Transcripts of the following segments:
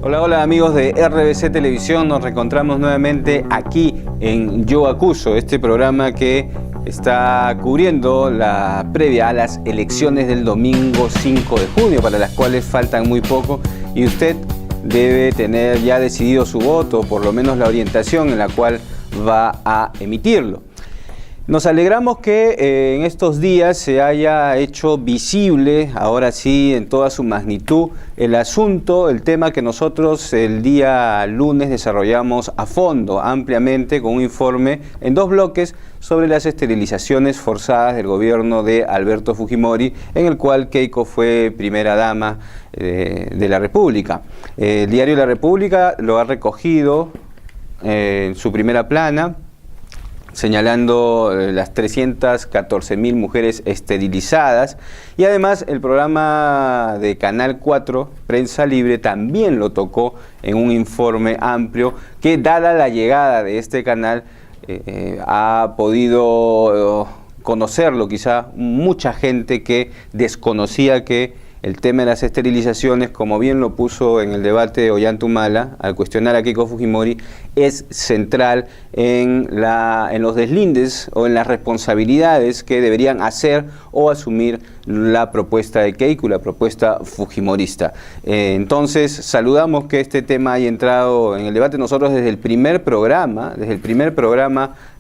Hola, hola amigos de RBC Televisión, nos reencontramos nuevamente aquí en Yo Acuso, este programa que está cubriendo la previa a las elecciones del domingo 5 de junio, para las cuales faltan muy poco, y usted debe tener ya decidido su voto, o por lo menos la orientación en la cual va a emitirlo. Nos alegramos que en estos días se haya hecho visible, ahora sí, en toda su magnitud, el asunto, el tema que nosotros el día lunes desarrollamos a fondo, ampliamente, con un informe en 2 bloques sobre las esterilizaciones forzadas del gobierno de Alberto Fujimori, en el cual Keiko fue primera dama de la República. El diario La República lo ha recogido en su primera plana, señalando las 314.000 mujeres esterilizadas, y además el programa de Canal 4, Prensa Libre, también lo tocó en un informe amplio que, dada la llegada de este canal, ha podido conocerlo quizá mucha gente que desconocía que el tema de las esterilizaciones, como bien lo puso en el debate de Ollanta al cuestionar a Keiko Fujimori, es central en los deslindes o en las responsabilidades que deberían hacer o asumir la propuesta de Keiko, la propuesta fujimorista. Entonces, saludamos que este tema haya entrado en el debate. Nosotros desde el primer programa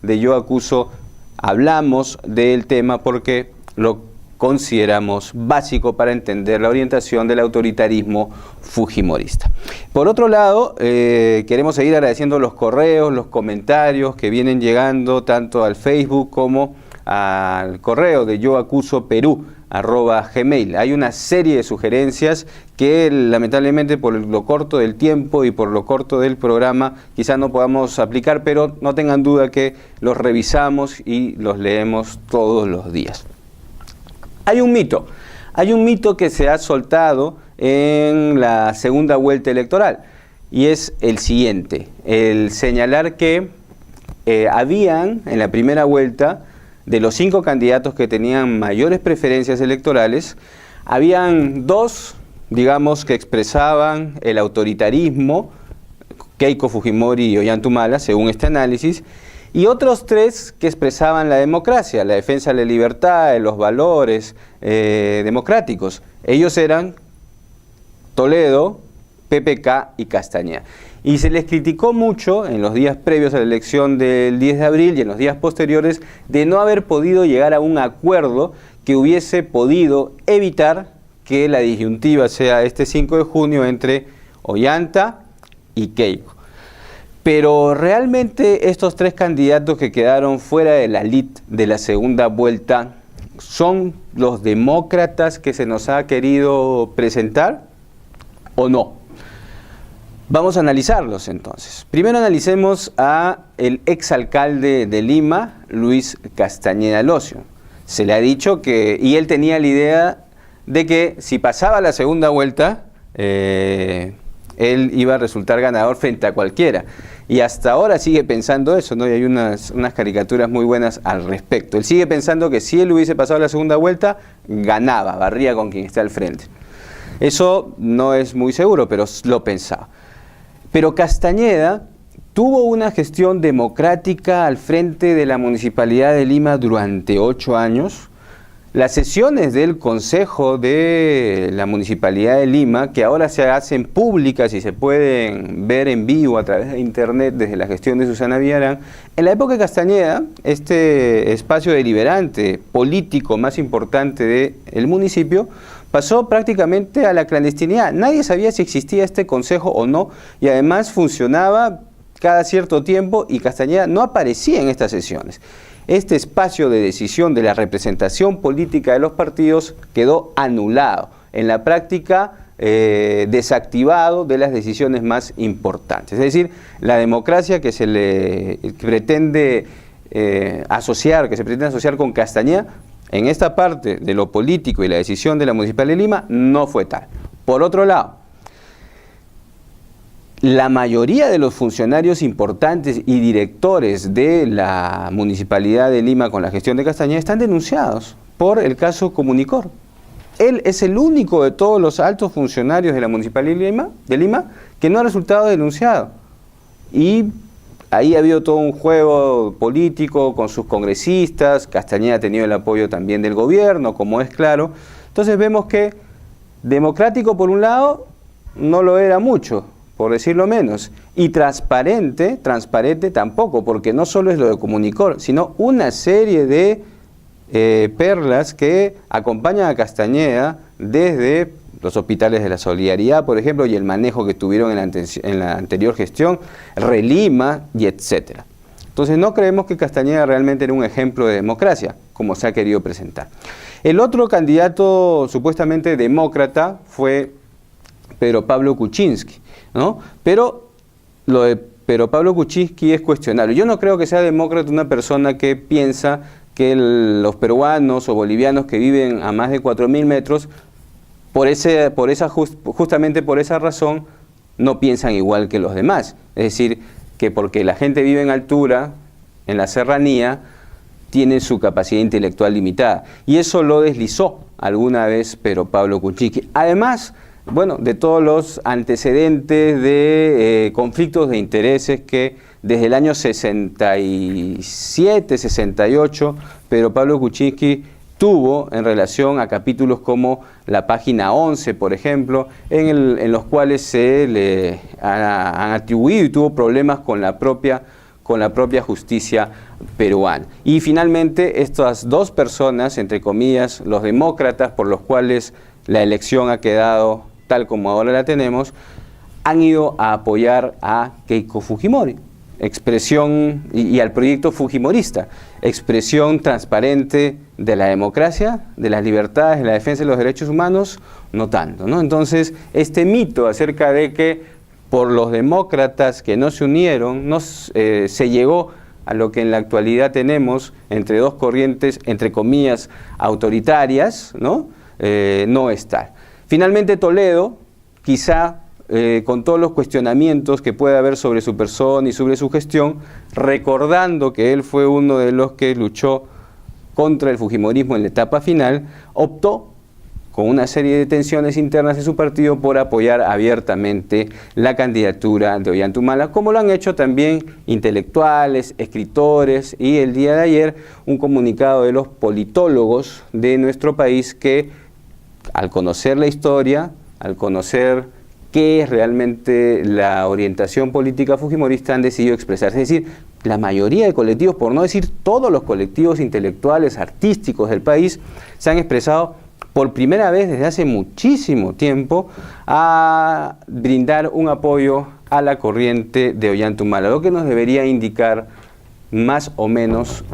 de Yo Acuso, hablamos del tema porque lo consideramos básico para entender la orientación del autoritarismo fujimorista. Por otro lado, queremos seguir agradeciendo los correos, los comentarios que vienen llegando tanto al Facebook como al correo de yoacusoperú@gmail. Hay una serie de sugerencias que lamentablemente por lo corto del tiempo y por lo corto del programa quizás no podamos aplicar, pero no tengan duda que los revisamos y los leemos todos los días. Hay un mito que se ha soltado en la segunda vuelta electoral, y es el siguiente: el señalar que habían en la primera vuelta, de los 5 candidatos que tenían mayores preferencias electorales, habían 2, digamos, que expresaban el autoritarismo, Keiko Fujimori y Ollanta Humala, según este análisis, y otros 3 que expresaban la democracia, la defensa de la libertad, de los valores democráticos. Ellos eran Toledo, PPK y Castañeda. Y se les criticó mucho en los días previos a la elección del 10 de abril y en los días posteriores de no haber podido llegar a un acuerdo que hubiese podido evitar que la disyuntiva sea este 5 de junio entre Ollanta y Keiko. Pero realmente estos 3 candidatos que quedaron fuera de la lid de la segunda vuelta, ¿son los demócratas que se nos ha querido presentar o no? Vamos a analizarlos entonces. Primero analicemos a el exalcalde de Lima, Luis Castañeda Locio. Se le ha dicho que, y él tenía la idea de que si pasaba la segunda vuelta, él iba a resultar ganador frente a cualquiera. Y hasta ahora sigue pensando eso, ¿no? Y hay unas caricaturas muy buenas al respecto. Él sigue pensando que si él hubiese pasado la segunda vuelta, ganaba, barría con quien está al frente. Eso no es muy seguro, pero lo pensaba. Pero Castañeda tuvo una gestión democrática al frente de la Municipalidad de Lima durante 8 años. Las sesiones del Consejo de la Municipalidad de Lima, que ahora se hacen públicas y se pueden ver en vivo a través de internet desde la gestión de Susana Villarán, en la época de Castañeda, este espacio deliberante político más importante del municipio pasó prácticamente a la clandestinidad. Nadie sabía si existía este consejo o no, y además funcionaba cada cierto tiempo y Castañeda no aparecía en estas sesiones. Este espacio de decisión de la representación política de los partidos quedó anulado, en la práctica desactivado de las decisiones más importantes. Es decir, la democracia que se le pretende asociar con Castañeda, en esta parte de lo político y la decisión de la Municipalidad de Lima, no fue tal. Por otro lado, la mayoría de los funcionarios importantes y directores de la Municipalidad de Lima con la gestión de Castañeda están denunciados por el caso Comunicor. Él es el único de todos los altos funcionarios de la Municipalidad de Lima que no ha resultado denunciado. Y ahí ha habido todo un juego político con sus congresistas. Castañeda ha tenido el apoyo también del gobierno, como es claro. Entonces vemos que democrático por un lado no lo era mucho, por decirlo menos, y transparente tampoco, porque no solo es lo de Comunicor, sino una serie de perlas que acompañan a Castañeda desde los hospitales de la Solidaridad, por ejemplo, y el manejo que tuvieron en la anterior gestión, Relima y etcétera. Entonces no creemos que Castañeda realmente era un ejemplo de democracia, como se ha querido presentar. El otro candidato supuestamente demócrata fue Pedro Pablo Kuczynski, ¿no? Pero lo de Pedro Pablo Kuczynski es cuestionable. Yo no creo que sea demócrata una persona que piensa que los peruanos o bolivianos que viven a más de 4.000 metros, justamente por esa razón, no piensan igual que los demás. Es decir, que porque la gente vive en altura, en la serranía, tiene su capacidad intelectual limitada. Y eso lo deslizó alguna vez Pedro Pablo Kuczynski. Además, bueno, de todos los antecedentes de conflictos de intereses que desde el año 67, 68, Pedro Pablo Kuczynski tuvo en relación a capítulos como la página 11, por ejemplo, en los cuales se le han atribuido y tuvo problemas con la propia justicia peruana. Y finalmente estas dos personas, entre comillas, los demócratas por los cuales la elección ha quedado tal como ahora la tenemos, han ido a apoyar a Keiko Fujimori, expresión, y al proyecto fujimorista, expresión transparente de la democracia, de las libertades, de la defensa de los derechos humanos, no tanto, ¿no? Entonces, este mito acerca de que por los demócratas que no se unieron, se llegó a lo que en la actualidad tenemos entre dos corrientes, entre comillas, autoritarias, ¿no? No está. Finalmente Toledo, quizá con todos los cuestionamientos que puede haber sobre su persona y sobre su gestión, recordando que él fue uno de los que luchó contra el fujimorismo en la etapa final, optó, con una serie de tensiones internas de su partido, por apoyar abiertamente la candidatura de Ollantumala, como lo han hecho también intelectuales, escritores, y el día de ayer un comunicado de los politólogos de nuestro país que, al conocer la historia, al conocer qué es realmente la orientación política fujimorista, han decidido expresarse. Es decir, la mayoría de colectivos, por no decir todos los colectivos intelectuales, artísticos del país, se han expresado por primera vez desde hace muchísimo tiempo a brindar un apoyo a la corriente de Ollantumala, lo que nos debería indicar más o menos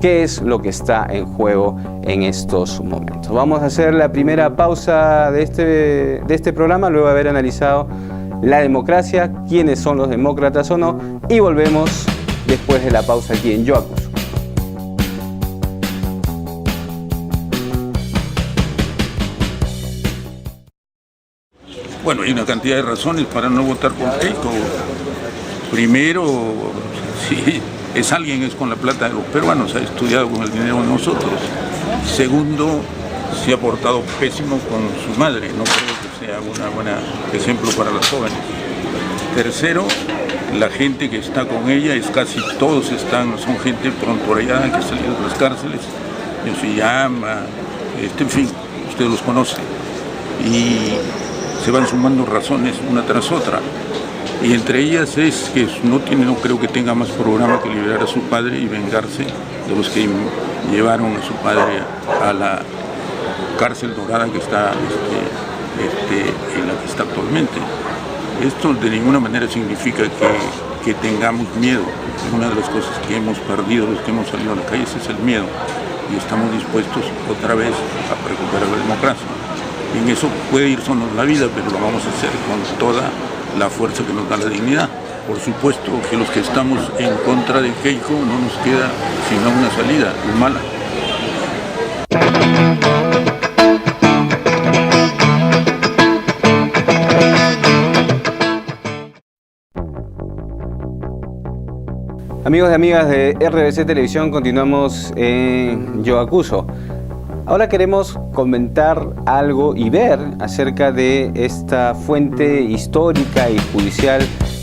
qué es lo que está en juego en estos momentos. Vamos a hacer la primera pausa de este programa, luego de haber analizado la democracia, quiénes son los demócratas o no, y volvemos después de la pausa aquí en Yo Acuso. Bueno, hay una cantidad de razones para no votar por Keiko. Primero, si es alguien, es con la plata de los peruanos, ha estudiado con el dinero de nosotros. Segundo, se ha portado pésimo con su madre, no creo que sea un buen ejemplo para los jóvenes. Tercero, la gente que está con ella, son gente prontuariada que ha salido de las cárceles, Yoshiyama, en fin, usted los conoce. Y se van sumando razones una tras otra, y entre ellas es que no creo que tenga más programa que liberar a su padre y vengarse de los que llevaron a su padre a la cárcel dorada que está en la que está actualmente. Esto de ninguna manera significa que tengamos miedo. Una de las cosas que hemos perdido los que hemos salido a la calle es el miedo, y estamos dispuestos otra vez a recuperar la democracia. En eso puede irnos la vida, pero lo vamos a hacer con toda la fuerza que nos da la dignidad. Por supuesto que los que estamos en contra de Keiko no nos queda sino una salida, Humala. Amigos y amigas de RBC Televisión, continuamos en Yo Acuso. Ahora queremos comentar algo y ver acerca de esta fuente histórica y judicial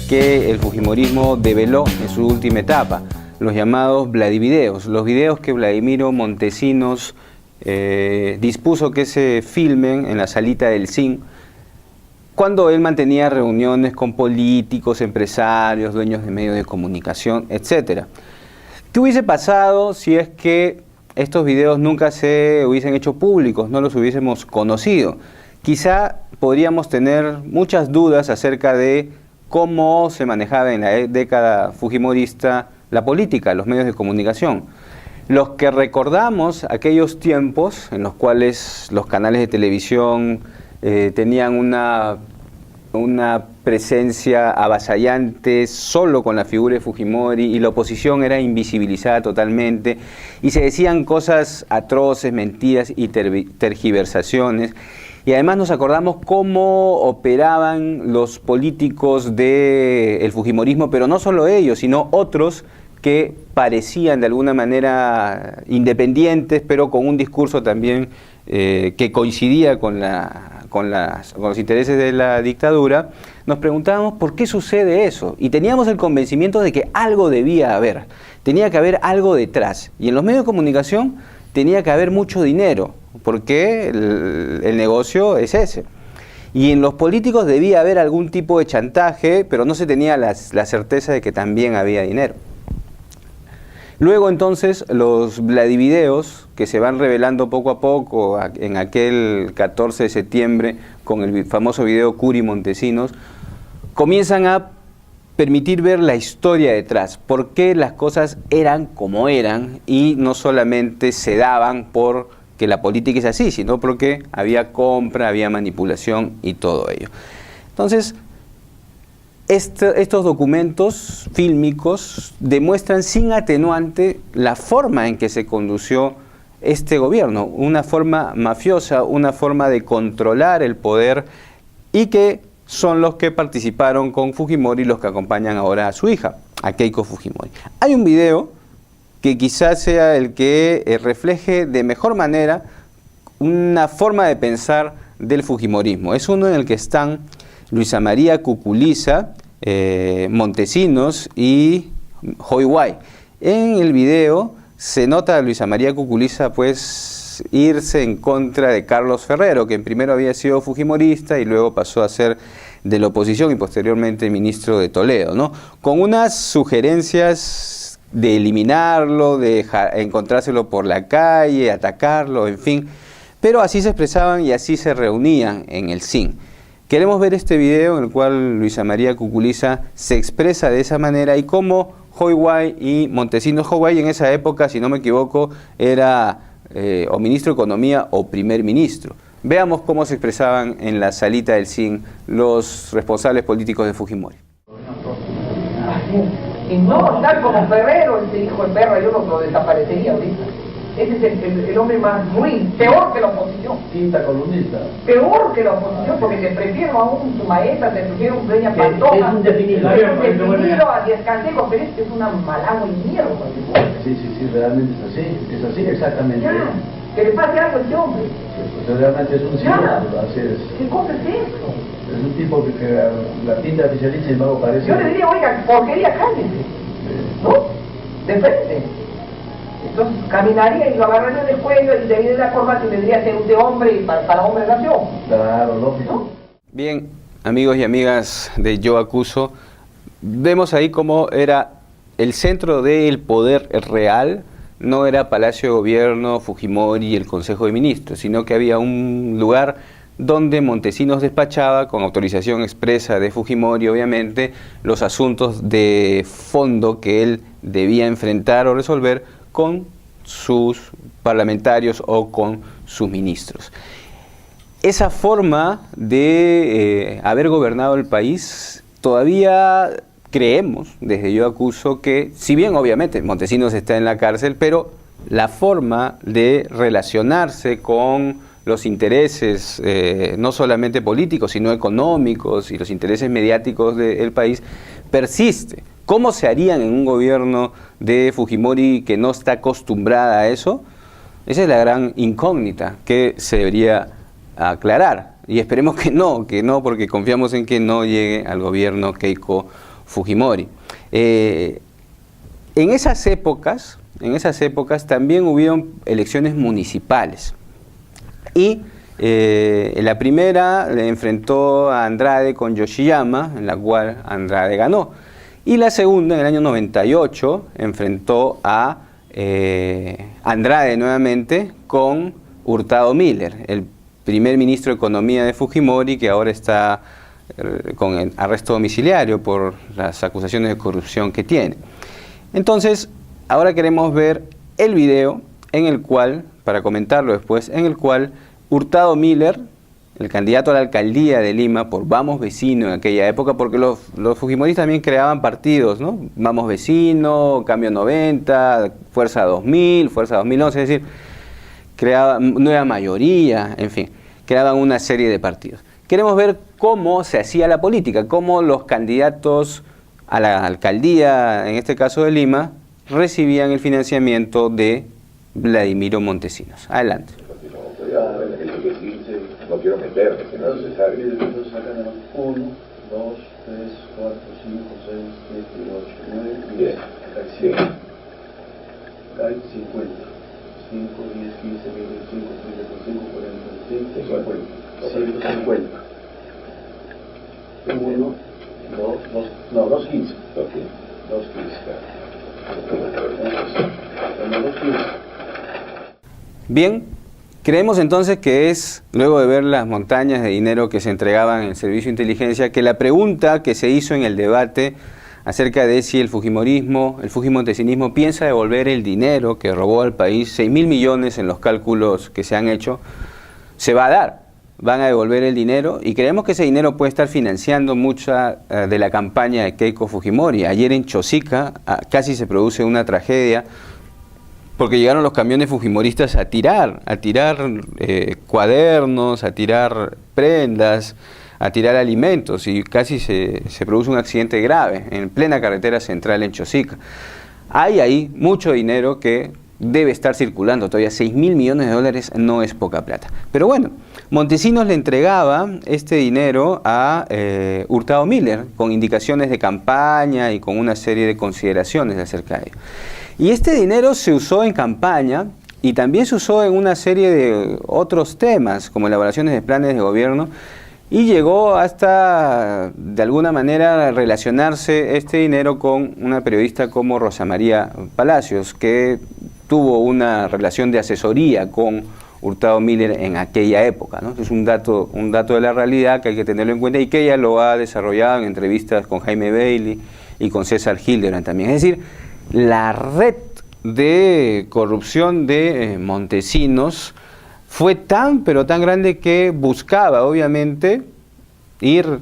que el fujimorismo develó en su última etapa, los llamados Vladivideos, los videos que Vladimiro Montesinos dispuso que se filmen en la salita del CIN cuando él mantenía reuniones con políticos, empresarios, dueños de medios de comunicación, etc. ¿Qué hubiese pasado si es que estos videos nunca se hubiesen hecho públicos, no los hubiésemos conocido? Quizá podríamos tener muchas dudas acerca de cómo se manejaba en la década fujimorista la política, los medios de comunicación. Los que recordamos aquellos tiempos en los cuales los canales de televisión tenían una presencia avasallante solo con la figura de Fujimori y la oposición era invisibilizada totalmente y se decían cosas atroces, mentiras y tergiversaciones. Y además nos acordamos cómo operaban los políticos del fujimorismo, pero no solo ellos, sino otros que parecían de alguna manera independientes, pero con un discurso también que coincidía con los intereses de la dictadura. Nos preguntábamos por qué sucede eso, y teníamos el convencimiento de que algo debía haber, tenía que haber algo detrás, y en los medios de comunicación tenía que haber mucho dinero, porque el negocio es ese. Y en los políticos debía haber algún tipo de chantaje, pero no se tenía la certeza de que también había dinero. Luego entonces los Vladivideos, que se van revelando poco a poco en aquel 14 de septiembre con el famoso video Curi Montesinos, comienzan a permitir ver la historia detrás, por qué las cosas eran como eran y no solamente se daban porque la política es así, sino porque había compra, había manipulación y todo ello. Entonces, estos documentos fílmicos demuestran sin atenuante la forma en que se condució este gobierno, una forma mafiosa, una forma de controlar el poder, y que son los que participaron con Fujimori, los que acompañan ahora a su hija, a Keiko Fujimori. Hay un video que quizás sea el que refleje de mejor manera una forma de pensar del fujimorismo. Es uno en el que están Luisa María Cuculiza, Montesinos y Joy Guay. En el video se nota a Luisa María Cuculiza pues irse en contra de Carlos Ferrero, que primero había sido fujimorista y luego pasó a ser de la oposición y posteriormente ministro de Toledo, ¿no? Con unas sugerencias de eliminarlo, de encontrárselo por la calle, atacarlo, en fin. Pero así se expresaban y así se reunían en el CIN. Queremos ver este video en el cual Luisa María Cuculiza se expresa de esa manera y cómo Joy Guay y Montesinos. Joy Guay en esa época, si no me equivoco, era o ministro de Economía o primer ministro. Veamos cómo se expresaban en la salita del CIN los responsables políticos de Fujimori. Y no, tal como Ferrero, ese hijo de perra, yo lo desaparecería ahorita. Ese es el hombre más ruin, peor que la oposición. Quinta columnista. Peor que la oposición, porque te prefiero aún su maestra, te prefiero un dueña Pantoja. Es un definido. Es un definido a Díaz Canseco, pero este es una malagua y mierda. Sí, realmente es así exactamente. Ya, que le pase algo a este hombre. Sí, pues realmente es un símbolo, así es. ¿Qué cosa es esto? Es un tipo que la tinta oficialista, sin embargo, parece... Yo le diría, oiga, porquería, cállese. ¿No? De frente. Entonces caminaría y lo agarraría del cuello y de la corbata y tendría que ser de hombre y para hombre nació. Claro, lógico. ¿No? Bien, amigos y amigas de Yo Acuso, vemos ahí cómo era el centro del poder real, no era Palacio de Gobierno, Fujimori y el Consejo de Ministros, sino que había un lugar donde Montesinos despachaba, con autorización expresa de Fujimori, obviamente, los asuntos de fondo que él debía enfrentar o resolver con sus parlamentarios o con sus ministros. Esa forma de haber gobernado el país, todavía creemos, desde Yo Acuso, que si bien obviamente Montesinos está en la cárcel, pero la forma de relacionarse con los intereses, no solamente políticos, sino económicos y los intereses mediáticos del país, persiste. ¿Cómo se harían en un gobierno de Fujimori que no está acostumbrada a eso? Esa es la gran incógnita que se debería aclarar. Y esperemos que no, porque confiamos en que no llegue al gobierno Keiko Fujimori. En esas épocas también hubieron elecciones municipales. Y la primera le enfrentó a Andrade con Yoshiyama, en la cual Andrade ganó. Y la segunda, en el año 98, enfrentó a Andrade nuevamente con Hurtado Miller, el primer ministro de Economía de Fujimori, que ahora está con arresto domiciliario por las acusaciones de corrupción que tiene. Entonces, ahora queremos ver el video en el cual, para comentarlo después, en el cual Hurtado Miller, el candidato a la alcaldía de Lima por Vamos Vecino en aquella época, porque los fujimoristas también creaban partidos, ¿no? Vamos Vecino, Cambio 90, Fuerza 2000, Fuerza 2011, es decir, creaban Nueva Mayoría, en fin, creaban una serie de partidos. Queremos ver cómo se hacía la política, cómo los candidatos a la alcaldía, en este caso de Lima, recibían el financiamiento de Vladimiro Montesinos. Adelante. No quiero meterme, si no es necesario. 1, 2, 3, 4, 5, 6, 7, 8, 9, 10. Acá hay 100. Acá hay 50. 5, 10, 15, 25, 35, 40, 50. 1, 2, no, 215. 215. Bien, creemos entonces que es, luego de ver las montañas de dinero que se entregaban en el servicio de inteligencia, que la pregunta que se hizo en el debate acerca de si el fujimorismo, el fujimontesinismo piensa devolver el dinero que robó al país, 6.000 millones en los cálculos que se han hecho, se va a dar. Van a devolver el dinero y creemos que ese dinero puede estar financiando mucha de la campaña de Keiko Fujimori. Ayer en Chosica casi se produce una tragedia porque llegaron los camiones fujimoristas a tirar cuadernos, a tirar prendas, a tirar alimentos y casi se produce un accidente grave en plena carretera central en Chosica. Hay ahí mucho dinero que debe estar circulando todavía. 6.000 millones de dólares no es poca plata. Pero bueno, Montesinos le entregaba este dinero a Hurtado Miller con indicaciones de campaña y con una serie de consideraciones acerca de ello. Y este dinero se usó en campaña y también se usó en una serie de otros temas, como elaboraciones de planes de gobierno, y llegó hasta, de alguna manera, relacionarse este dinero con una periodista como Rosa María Palacios, que tuvo una relación de asesoría con Hurtado Miller en aquella época, ¿no? Es un dato de la realidad que hay que tenerlo en cuenta y que ella lo ha desarrollado en entrevistas con Jaime Bailey y con César Hildebrand también. Es decir, la red de corrupción de Montesinos fue tan, pero tan grande que buscaba, obviamente, ir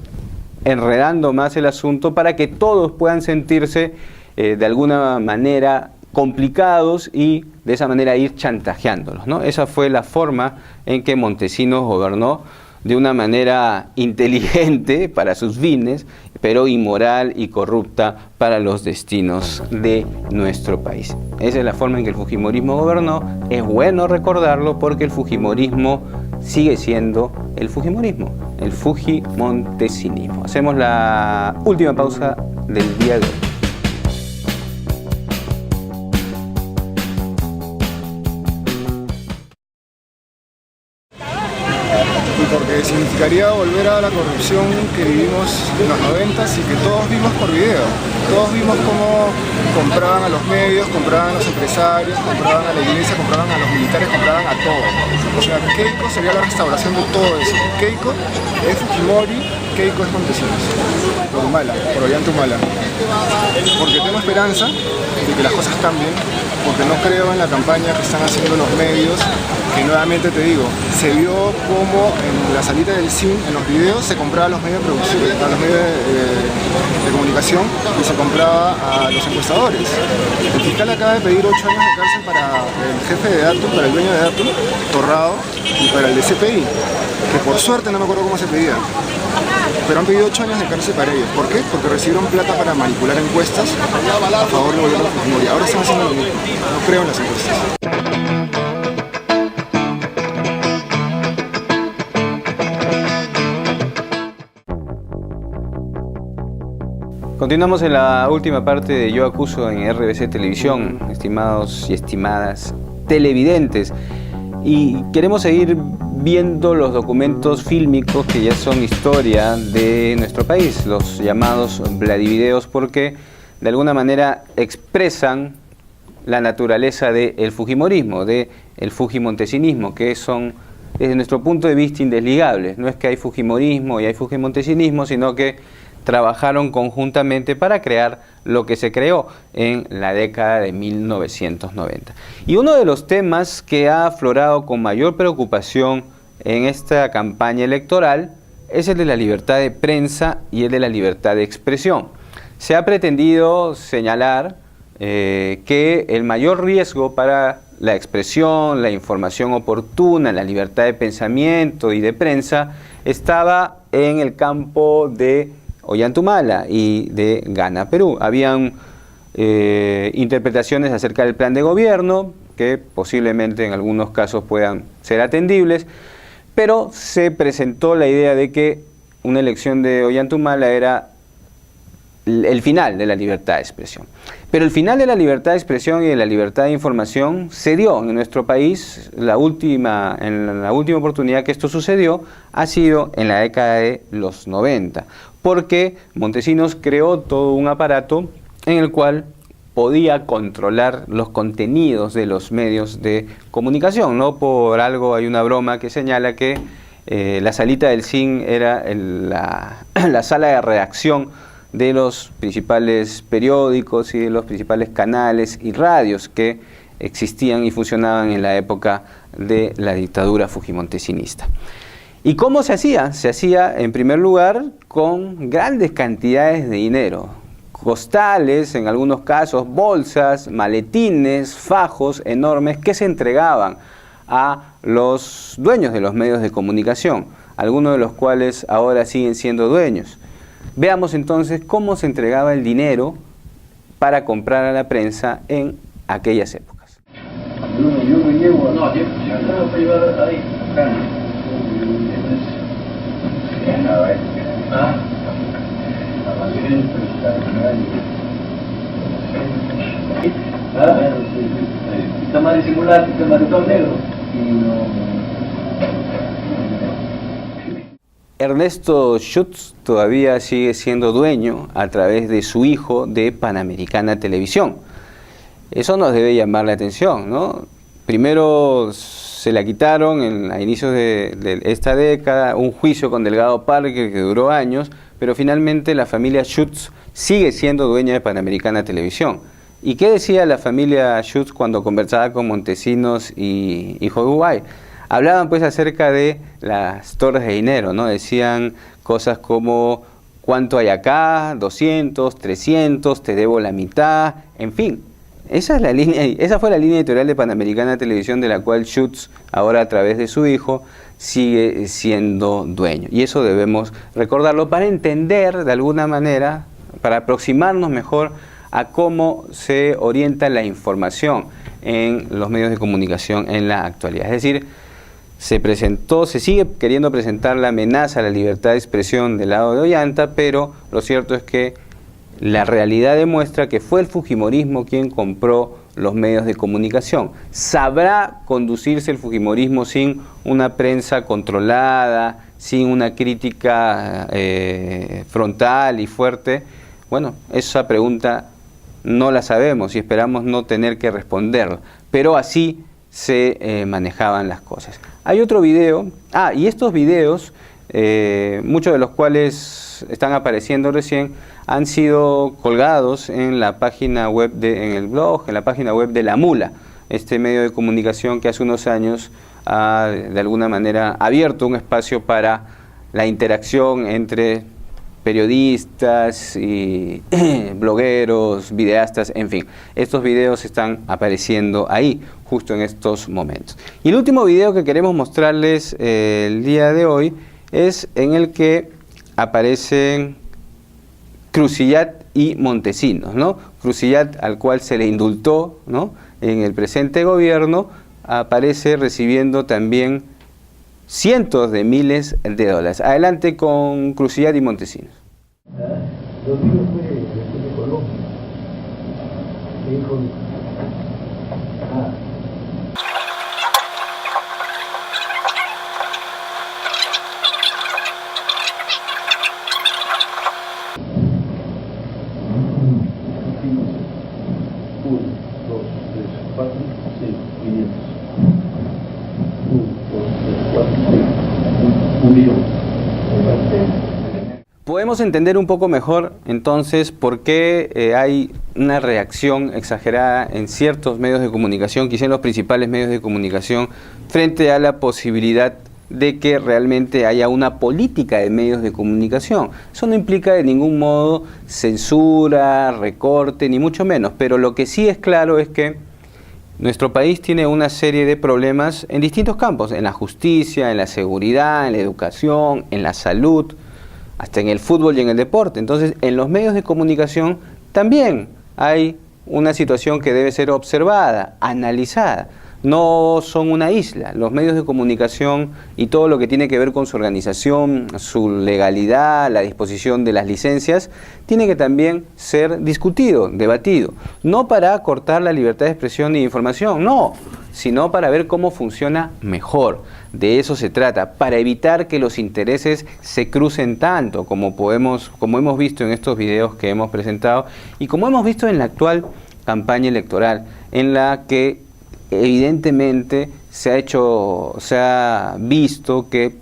enredando más el asunto para que todos puedan sentirse de alguna manera complicados y de esa manera ir chantajeándolos, ¿no? Esa fue la forma en que Montesinos gobernó de una manera inteligente para sus fines, pero inmoral y corrupta para los destinos de nuestro país. Esa es la forma en que el fujimorismo gobernó. Es bueno recordarlo porque el fujimorismo sigue siendo el fujimorismo, el fujimontesinismo. Hacemos la última pausa del día de hoy. Porque significaría volver a la corrupción que vivimos en los 90s y que todos vimos por video. Todos vimos cómo compraban a los medios, compraban a los empresarios, compraban a la iglesia, compraban a los militares, compraban a todos. O sea, Keiko sería la restauración de todo eso. Keiko es Fujimori, Keiko es Montesinos. Por Humala, por Ollanta-Humala. Porque tengo esperanza de que las cosas cambien, porque no creo en la campaña que están haciendo los medios, que nuevamente te digo, se vio como en la salida del CIN, en los videos, se compraba a los medios de producción, a los medios de comunicación y se compraba a los encuestadores. El fiscal acaba de pedir 8 años de cárcel para el jefe de Datum, para el dueño de Datum, Torrado, y para el de CPI, que por suerte no me acuerdo cómo se pedía. Pero han pedido 8 años de cárcel para ellos. ¿Por qué? Porque recibieron plata para manipular encuestas a favor del gobierno de Fujimori. Ahora están haciendo lo mismo. No creo en las encuestas. Continuamos en la última parte de Yo Acuso en RBC Televisión, estimados y estimadas televidentes. Y queremos seguir viendo los documentos fílmicos que ya son historia de nuestro país, los llamados Vladivideos, porque de alguna manera expresan la naturaleza del fujimorismo, del fujimontesinismo, que son, desde nuestro punto de vista, indesligables. No es que hay fujimorismo y hay fujimontesinismo, sino que trabajaron conjuntamente para crear lo que se creó en la década de 1990. Y uno de los temas que ha aflorado con mayor preocupación en esta campaña electoral es el de la libertad de prensa y el de la libertad de expresión. Se ha pretendido señalar que el mayor riesgo para la expresión, la información oportuna, la libertad de pensamiento y de prensa estaba en el campo de Ollantumala y de Gana Perú. Habían interpretaciones acerca del plan de gobierno que posiblemente en algunos casos puedan ser atendibles, pero se presentó la idea de que una elección de Ollantumala era el final de la libertad de expresión. Pero el final de la libertad de expresión y de la libertad de información se dio en nuestro país. En la última oportunidad que esto sucedió ha sido en la década de los 90, porque Montesinos creó todo un aparato en el cual podía controlar los contenidos de los medios de comunicación. No por algo hay una broma que señala que la salita del zinc era la sala de redacción de los principales periódicos y de los principales canales y radios que existían y funcionaban en la época de la dictadura fujimontesinista. ¿Y cómo se hacía? Se hacía, en primer lugar, con grandes cantidades de dinero. Costales, en algunos casos, bolsas, maletines, fajos enormes que se entregaban a los dueños de los medios de comunicación, algunos de los cuales ahora siguen siendo dueños. Veamos entonces cómo se entregaba el dinero para comprar a la prensa en aquellas épocas. Yo me llevo, no, yo no puedo llevar ahí, acá. Sistema de simular, sistema de torneo. Ernesto Schutz todavía sigue siendo dueño a través de su hijo de Panamericana Televisión. Eso nos debe llamar la atención, ¿no? Primero se la quitaron a inicios de esta década, un juicio con Delgado Parker que duró años, pero finalmente la familia Schutz sigue siendo dueña de Panamericana Televisión. ¿Y qué decía la familia Schutz cuando conversaba con Montesinos y Uruguay? Hablaban pues acerca de las torres de dinero, ¿no? Decían cosas como ¿cuánto hay acá? 200, 300, te debo la mitad, en fin. Esa fue la línea editorial de Panamericana Televisión, de la cual Schutz, ahora a través de su hijo, sigue siendo dueño. Y eso debemos recordarlo para entender de alguna manera, para aproximarnos mejor a cómo se orienta la información en los medios de comunicación en la actualidad. Es decir, se sigue queriendo presentar la amenaza a la libertad de expresión del lado de Ollanta, pero lo cierto es que la realidad demuestra que fue el fujimorismo quien compró los medios de comunicación. ¿Sabrá conducirse el fujimorismo sin una prensa controlada, sin una crítica frontal y fuerte? Bueno, esa pregunta no la sabemos y esperamos no tener que responderla, pero así se manejaban las cosas. Hay otro video, y estos videos, muchos de los cuales están apareciendo recién, han sido colgados en la página web, en el blog, en la página web de La Mula, este medio de comunicación que hace unos años ha de alguna manera abierto un espacio para la interacción entre periodistas y blogueros, videastas, en fin. Estos videos están apareciendo ahí, justo en estos momentos. Y el último video que queremos mostrarles el día de hoy es en el que aparecen Crucillat y Montesinos, ¿no? Crucillat, al cual se le indultó, ¿no?, en el presente gobierno, aparece recibiendo también cientos de miles de dólares. Adelante con Crucillat y Montesinos. Lo mío fue Podemos entender un poco mejor entonces por qué hay una reacción exagerada en ciertos medios de comunicación, quizá en los principales medios de comunicación, frente a la posibilidad de que realmente haya una política de medios de comunicación. Eso no implica de ningún modo censura, recorte, ni mucho menos, pero lo que sí es claro es que nuestro país tiene una serie de problemas en distintos campos, en la justicia, en la seguridad, en la educación, en la salud, hasta en el fútbol y en el deporte. Entonces, en los medios de comunicación también hay una situación que debe ser observada, analizada. No son una isla. Los medios de comunicación y todo lo que tiene que ver con su organización, su legalidad, la disposición de las licencias, tiene que también ser discutido, debatido. No para cortar la libertad de expresión y de información, no, sino para ver cómo funciona mejor. De eso se trata, para evitar que los intereses se crucen tanto como hemos visto en estos videos que hemos presentado y como hemos visto en la actual campaña electoral, en la que evidentemente se ha visto que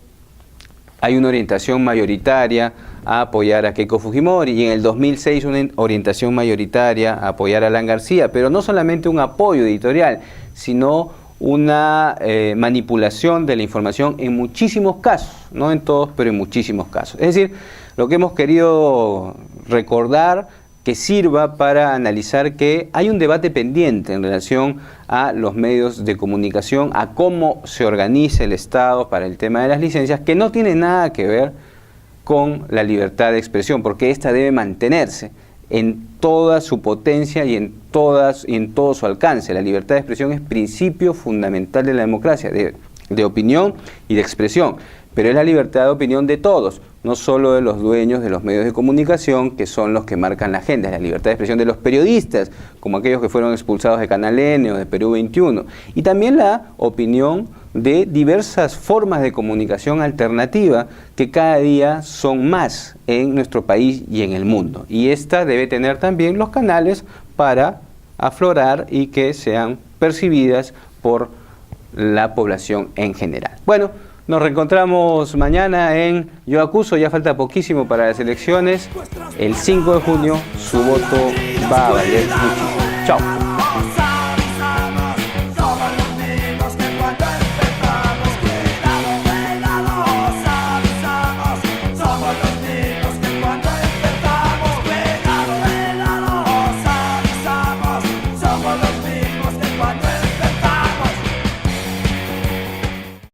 hay una orientación mayoritaria a apoyar a Keiko Fujimori y en el 2006 una orientación mayoritaria a apoyar a Alan García, pero no solamente un apoyo editorial, sino una manipulación de la información en muchísimos casos, no en todos, pero en muchísimos casos. Es decir, lo que hemos querido recordar que sirva para analizar que hay un debate pendiente en relación a los medios de comunicación, a cómo se organiza el Estado para el tema de las licencias, que no tiene nada que ver con la libertad de expresión, porque ésta debe mantenerse en toda su potencia y en todo su alcance. La libertad de expresión es principio fundamental de la democracia, de opinión y de expresión, pero es la libertad de opinión de todos, no solo de los dueños de los medios de comunicación, que son los que marcan la agenda. Es la libertad de expresión de los periodistas, como aquellos que fueron expulsados de Canal N o de Perú 21, y también la opinión de diversas formas de comunicación alternativa que cada día son más en nuestro país y en el mundo. Y esta debe tener también los canales para aflorar y que sean percibidas por la población en general. Bueno, nos reencontramos mañana en Yo Acuso, ya falta poquísimo para las elecciones. El 5 de junio su voto va a valer muchísimo. Chao.